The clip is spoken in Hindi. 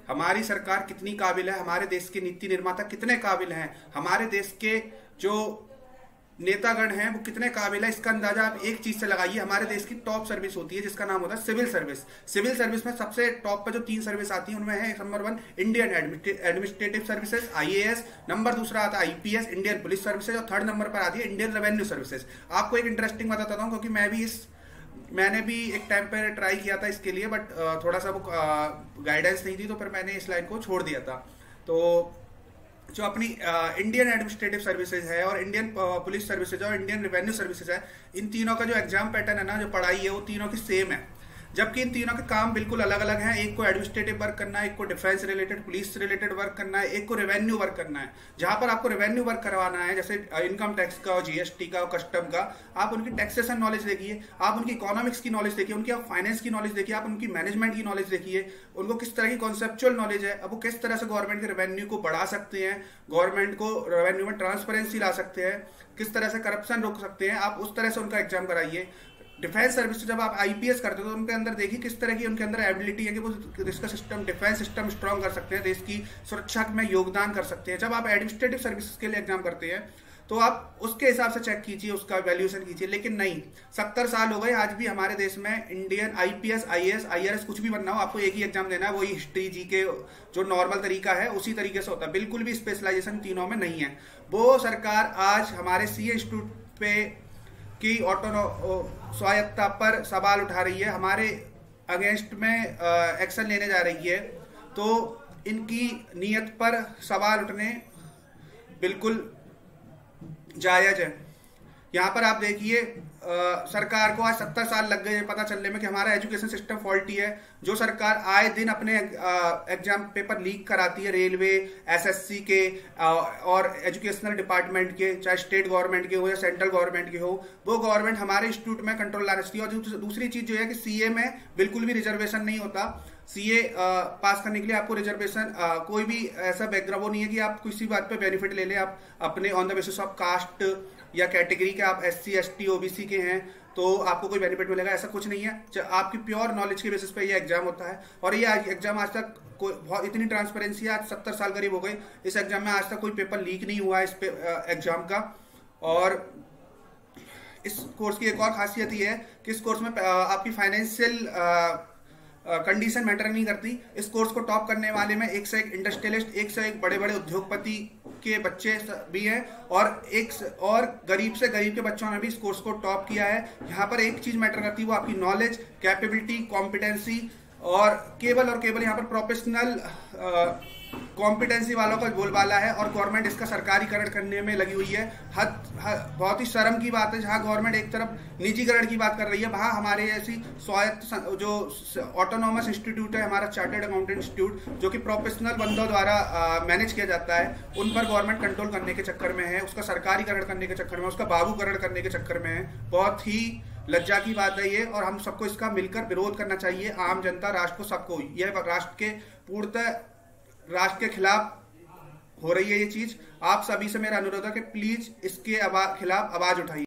हमारी सरकार कितनी काबिल है, हमारे देश के नीति निर्माता कितने काबिल हैं, हमारे देश के जो नेतागण हैं वो कितने काबिल है, इसका अंदाजा आप एक चीज से लगाइए। हमारे देश की टॉप सर्विस होती है जिसका नाम होता है सिविल सर्विस। सिविल सर्विस में सबसे टॉप पे जो 3 सर्विस आती है उनमें है number 1 Indian administrative services IAS, number दूसरा आता है IPS इंडियन पुलिस सर्विसेज, और थर्ड नंबर पर आती है इंडियन रेवेन्यू सर्विसेज। आपको एक इंटरेस्टिंग बताता हूँ, क्योंकि मैंने भी एक टाइम पर ट्राई किया था इसके लिए, बट थोड़ा सा वो गाइडेंस नहीं थी, तो फिर मैंने इस लाइन को छोड़ दिया था। तो जो अपनी इंडियन एडमिनिस्ट्रेटिव सर्विसेज है और इंडियन पुलिस सर्विसेज और इंडियन रेवेन्यू सर्विसेज है, इन तीनों का जो एग्जाम पैटर्न है ना, जो पढ़ाई है, वो तीनों की सेम है, जबकि इन तीनों के काम बिल्कुल अलग अलग हैं। एक को एडमिनिस्ट्रेटिव वर्क करना है, एक को defence related police related work करना है, एक को रेवेन्यू वर्क करना है। जहां पर आपको रेवेन्यू वर्क करवाना है, जैसे इनकम टैक्स का और GST का और कस्टम का, आप उनकी टैक्सेशन नॉलेज देखिए, आप उनकी इकोनॉमिक्स की नॉलेज देखिए, उनकी आप फाइनेंस की नॉलेज देखिए, आप उनकी मैनेजमेंट की नॉलेज देखिए, उनको किस तरह की कॉन्सेप्चुअल नॉलेज है, अब वो किस तरह से गवर्नमेंट के रेवेन्यू को बढ़ा सकते हैं, गवर्नमेंट को रेवेन्यू में ट्रांसपेरेंसी ला सकते हैं, किस तरह से करप्शन रोक सकते हैं, आप उस तरह से उनका एग्जाम कराइए। डिफेंस सर्विस जब आप IPS करते हो तो उनके अंदर देखिए किस तरह की उनके अंदर एबिलिटी है कि वो इसका सिस्टम, डिफेंस सिस्टम स्ट्रॉन्ग कर सकते हैं, देश की सुरक्षा में योगदान कर सकते हैं। जब आप एडमिनिस्ट्रेटिव सर्विसेज के लिए एग्जाम करते हैं तो आप उसके हिसाब से चेक कीजिए, उसका वैल्यूएशन कीजिए। लेकिन नहीं, 70 साल हो गए, आज भी हमारे देश में इंडियन IPS IAS IRS कुछ भी बनना हो, आपको एक ही एग्जाम देना है, वही हिस्ट्री GK जो नॉर्मल तरीका है उसी तरीके से होता है, बिल्कुल भी स्पेशलाइजेशन तीनों में नहीं है। वो सरकार आज हमारे CA इंस्टीट्यूट पे की स्वायत्ता पर सवाल उठा रही है, हमारे अगेंस्ट में एक्शन लेने जा रही है, तो इनकी नीयत पर सवाल उठने बिल्कुल जायज है। यहाँ पर आप देखिए, सरकार को आज 70 साल लग गए पता चलने में कि हमारा एजुकेशन सिस्टम फॉल्टी है। जो सरकार आए दिन अपने एग्जाम पेपर लीक कराती है, रेलवे, SSC के और एजुकेशनल डिपार्टमेंट के, चाहे स्टेट गवर्नमेंट के हो या सेंट्रल गवर्नमेंट के हो, वो गवर्नमेंट हमारे इंस्टीट्यूट में कंट्रोल लाना चाहिए। और दूसरी चीज जो है कि CA में बिल्कुल भी रिजर्वेशन नहीं होता। CA पास करने के लिए आपको रिजर्वेशन कोई भी ऐसा बैकग्राउंड नहीं है कि आप किसी बात पे बेनिफिट ले लें, आप अपने on the basis of caste या कैटेगरी के, आप SC ST OBC के हैं तो आपको कोई बेनिफिट मिलेगा, ऐसा कुछ नहीं है। आपकी प्योर नॉलेज के बेसिस पे ये एग्जाम होता है। और ये एग्जाम आज तक बहुत इतनी ट्रांसपेरेंसी है, आज 70 साल करीब हो गए, इस एग्जाम में आज तक कोई पेपर लीक नहीं हुआ है इस एग्जाम का। और इस कोर्स की एक और खासियत ये है कि इस कोर्स में आपकी फाइनेंशियल कंडीशन मैटर नहीं करती। इस कोर्स को टॉप करने वाले में एक से एक इंडस्ट्रियलिस्ट, एक से एक बड़े बड़े उद्योगपति के बच्चे भी हैं, और गरीब से गरीब के बच्चों ने भी इस कोर्स को टॉप किया है। यहाँ पर एक चीज मैटर करती है, वो आपकी नॉलेज, कैपेबिलिटी, कॉम्पिटेंसी, और केवल यहाँ पर प्रोफेशनल कॉम्पिटेंसी वालों का बोलबाला है। और गवर्नमेंट इसका सरकारीकरण करने में लगी हुई है। बहुत ही शर्म की बात है, जहां गवर्नमेंट एक तरफ निजीकरण की बात कर रही है, वहां हमारे ऐसी स्वायत्त जो ऑटोनॉमस इंस्टीट्यूट है, हमारा चार्टर्ड अकाउंटेंट इंस्टीट्यूट, जो कि प्रोफेशनल बंदों द्वारा मैनेज किया जाता है, उन पर गवर्नमेंट कंट्रोल करने के चक्कर में है, उसका सरकारीकरण करने के चक्कर में, उसका बाबूकरण करने के चक्कर में है। बहुत ही लज्जा की बात है ये, और हम सबको इसका मिलकर विरोध करना चाहिए, आम जनता, राष्ट्र को, सबको। यह राष्ट्र के खिलाफ हो रही है ये चीज। आप सभी से मेरा अनुरोध है कि प्लीज इसके खिलाफ आवाज उठाइए।